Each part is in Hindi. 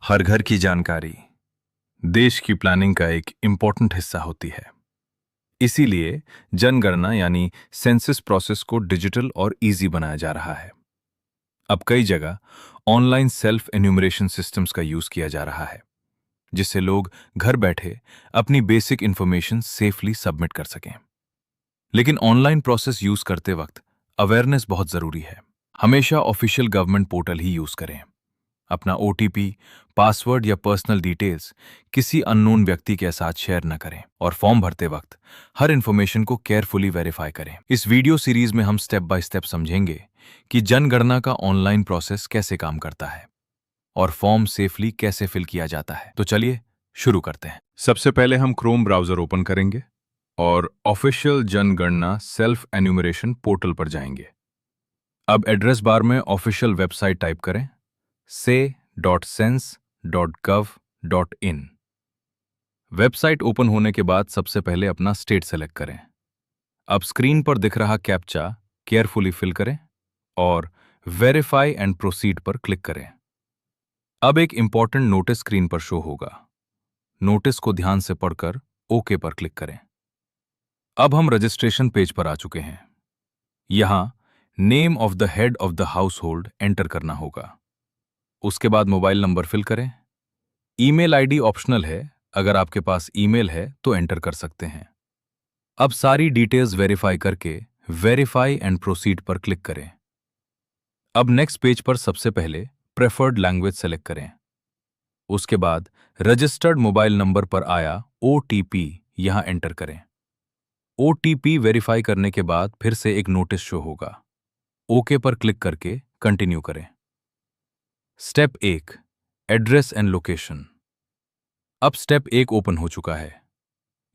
हर घर की जानकारी देश की प्लानिंग का एक इम्पॉर्टेंट हिस्सा होती है। इसीलिए जनगणना यानी सेंसस प्रोसेस को डिजिटल और इजी बनाया जा रहा है। अब कई जगह ऑनलाइन सेल्फ एन्यूमरेशन सिस्टम्स का यूज किया जा रहा है, जिससे लोग घर बैठे अपनी बेसिक इंफॉर्मेशन सेफली सबमिट कर सकें। लेकिन ऑनलाइन प्रोसेस यूज करते वक्त अवेयरनेस बहुत जरूरी है। हमेशा ऑफिशियल गवर्नमेंट पोर्टल ही यूज करें। अपना ओटीपी, पासवर्ड या पर्सनल डिटेल्स किसी अननोन व्यक्ति के साथ शेयर न करें और फॉर्म भरते वक्त हर इंफॉर्मेशन को केयरफुली वेरीफाई करें। इस वीडियो सीरीज में हम स्टेप बाय स्टेप समझेंगे कि जनगणना का ऑनलाइन प्रोसेस कैसे काम करता है और फॉर्म सेफली कैसे फिल किया जाता है। तो चलिए शुरू करते हैं। सबसे पहले हम क्रोम ब्राउजर ओपन करेंगे और ऑफिशियल जनगणना सेल्फ एन्यूमरेशन पोर्टल पर जाएंगे। अब एड्रेस बार में ऑफिशियल वेबसाइट टाइप करें say.cense.gov.in। वेबसाइट ओपन होने के बाद सबसे पहले अपना स्टेट सेलेक्ट करें। अब स्क्रीन पर दिख रहा कैप्चा केयरफुली फिल करें और वेरीफाई एंड प्रोसीड पर क्लिक करें। अब एक इंपॉर्टेंट नोटिस स्क्रीन पर शो होगा। नोटिस को ध्यान से पढ़कर ओके पर क्लिक करें। अब हम रजिस्ट्रेशन पेज पर आ चुके हैं। यहां name of the head of the house hold enter करना होगा। उसके बाद मोबाइल नंबर फिल करें। ईमेल आईडी ऑप्शनल है, अगर आपके पास ईमेल है तो एंटर कर सकते हैं। अब सारी डिटेल्स वेरीफाई करके वेरीफाई एंड प्रोसीड पर क्लिक करें। अब नेक्स्ट पेज पर सबसे पहले प्रेफर्ड लैंग्वेज सेलेक्ट करें। उसके बाद रजिस्टर्ड मोबाइल नंबर पर आया ओटीपी यहां एंटर करें। ओटीपी वेरीफाई करने के बाद फिर से एक नोटिस शो होगा। ओके पर क्लिक करके कंटिन्यू करें। Step 1, address and location. अब स्टेप 1 ओपन हो चुका है।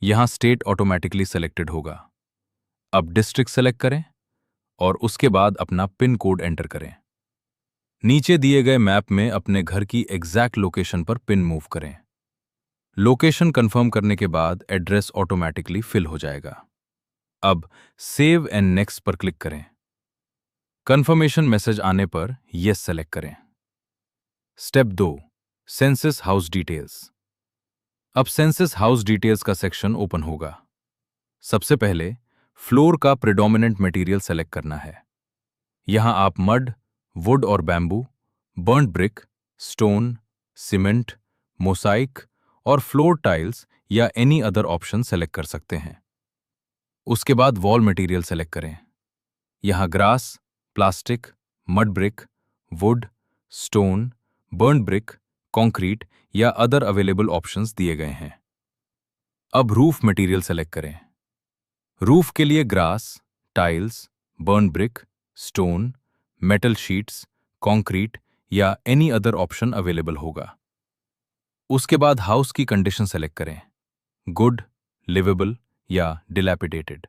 यहां स्टेट ऑटोमेटिकली सेलेक्टेड होगा। अब डिस्ट्रिक्ट सेलेक्ट करें और उसके बाद अपना पिन कोड एंटर करें। नीचे दिए गए मैप में अपने घर की एग्जैक्ट लोकेशन पर पिन मूव करें। लोकेशन कंफर्म करने के बाद एड्रेस ऑटोमेटिकली फिल हो जाएगा। अब सेव एंड नेक्स्ट पर क्लिक करें। कंफर्मेशन मैसेज आने पर यस सेलेक्ट करें। Step 2, census house details. अब सेंसस हाउस डिटेल्स का सेक्शन ओपन होगा। सबसे पहले फ्लोर का प्रिडोमिनेंट मटेरियल सेलेक्ट करना है। यहां आप मड, वुड और bamboo, burned brick, stone, cement, mosaic और फ्लोर टाइल्स या एनी अदर ऑप्शन सेलेक्ट कर सकते हैं। उसके बाद वॉल मटेरियल सेलेक्ट करें। यहां grass, plastic, mud brick, would, stone, burned brick, concrete या अदर अवेलेबल ऑप्शंस दिए गए हैं। अब रूफ मटेरियल सेलेक्ट करें। रूफ के लिए grass, tiles, burn brick, stone, metal sheets, concrete या एनी अदर ऑप्शन अवेलेबल होगा। उसके बाद हाउस की कंडीशन सेलेक्ट करें, गुड, लिवेबल या डिलैपिडेटेड।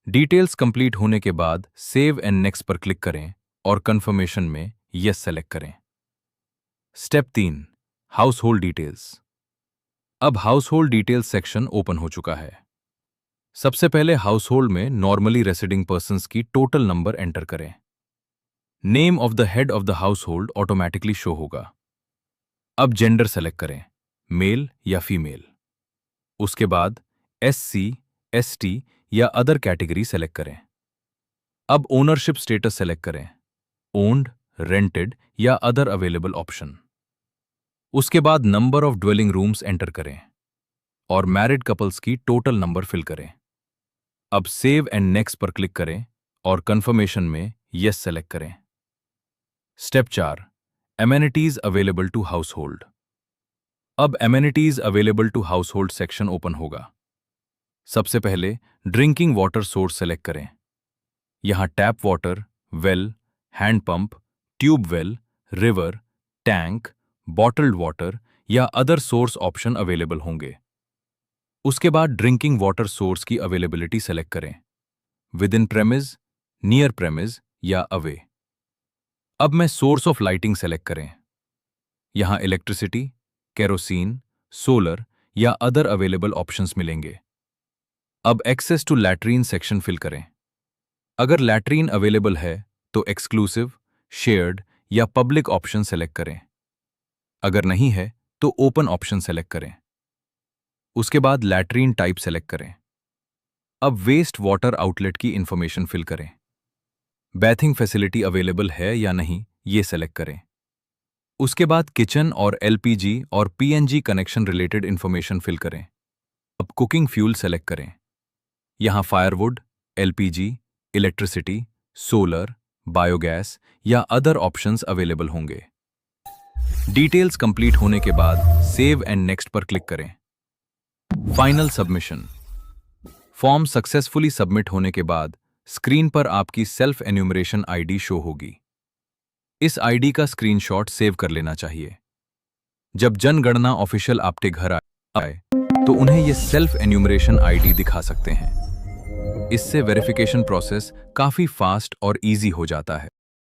डिटेल्स कंप्लीट होने के बाद सेव एंड नेक्स्ट पर क्लिक करें और कंफर्मेशन में यस सेलेक्ट करें। Step 3, household details. अब household details section open हो चुका है। सबसे पहले हाउस होल्ड में नॉर्मली रेसिडिंग पर्सन्स की टोटल नंबर एंटर करें। Name of the head of the household automatically show होगा। अब जेंडर सेलेक्ट करें, मेल या फीमेल। उसके बाद SC, ST या अदर कैटेगरी सेलेक्ट करें। अब ओनरशिप स्टेटस सेलेक्ट करें, ओन्ड, रेंटेड या अदर अवेलेबल ऑप्शन। उसके बाद number of dwelling rooms enter करें और मैरिड कपल्स की टोटल नंबर फिल करें। अब सेव एंड नेक्स्ट पर क्लिक करें और कंफर्मेशन में यस सेलेक्ट करें। Step 4, amenities available to household. अब amenities available to household section open होगा। सबसे पहले ड्रिंकिंग वाटर सोर्स सेलेक्ट करें। यहां tap water, well, hand pump, tube well, river, tank, bottled water या अदर सोर्स ऑप्शन अवेलेबल होंगे। उसके बाद ड्रिंकिंग वाटर सोर्स की अवेलेबिलिटी सेलेक्ट करें, विद इन प्रेमिज, नियर प्रेमिज या अवे। अब मैं सोर्स ऑफ लाइटिंग सेलेक्ट करें। यहां इलेक्ट्रिसिटी, केरोसिन, सोलर या अदर अवेलेबल ऑप्शंस मिलेंगे। अब access to latrine section fill करें। अगर लैट्रीन अवेलेबल है तो एक्सक्लूसिव, शेयर्ड या पब्लिक ऑप्शन सेलेक्ट करें। अगर नहीं है तो ओपन ऑप्शन सेलेक्ट करें। उसके बाद लैट्रीन टाइप सेलेक्ट करें। अब वेस्ट वाटर आउटलेट की इंफॉर्मेशन फिल करें। बैथिंग फैसिलिटी अवेलेबल है या नहीं ये सेलेक्ट करें। उसके बाद किचन और एलपीजी और PNG connection related information fill करें। अब कुकिंग फ्यूल सेलेक्ट करें। यहां firewood, LPG, electricity, solar, biogas या अदर ऑप्शंस अवेलेबल होंगे। डिटेल्स कंप्लीट होने के बाद सेव एंड नेक्स्ट पर क्लिक करें। Final submission. Form successfully submit होने के बाद स्क्रीन पर आपकी सेल्फ एन्यूमरेशन आईडी शो होगी। इस आईडी का स्क्रीनशॉट सेव कर लेना चाहिए। जब जनगणना ऑफिशियल आपके घर आए तो उन्हें ये सेल्फ एन्यूमरेशन आईडी दिखा सकते हैं। इससे वेरिफिकेशन प्रोसेस काफी फास्ट और इजी हो जाता है।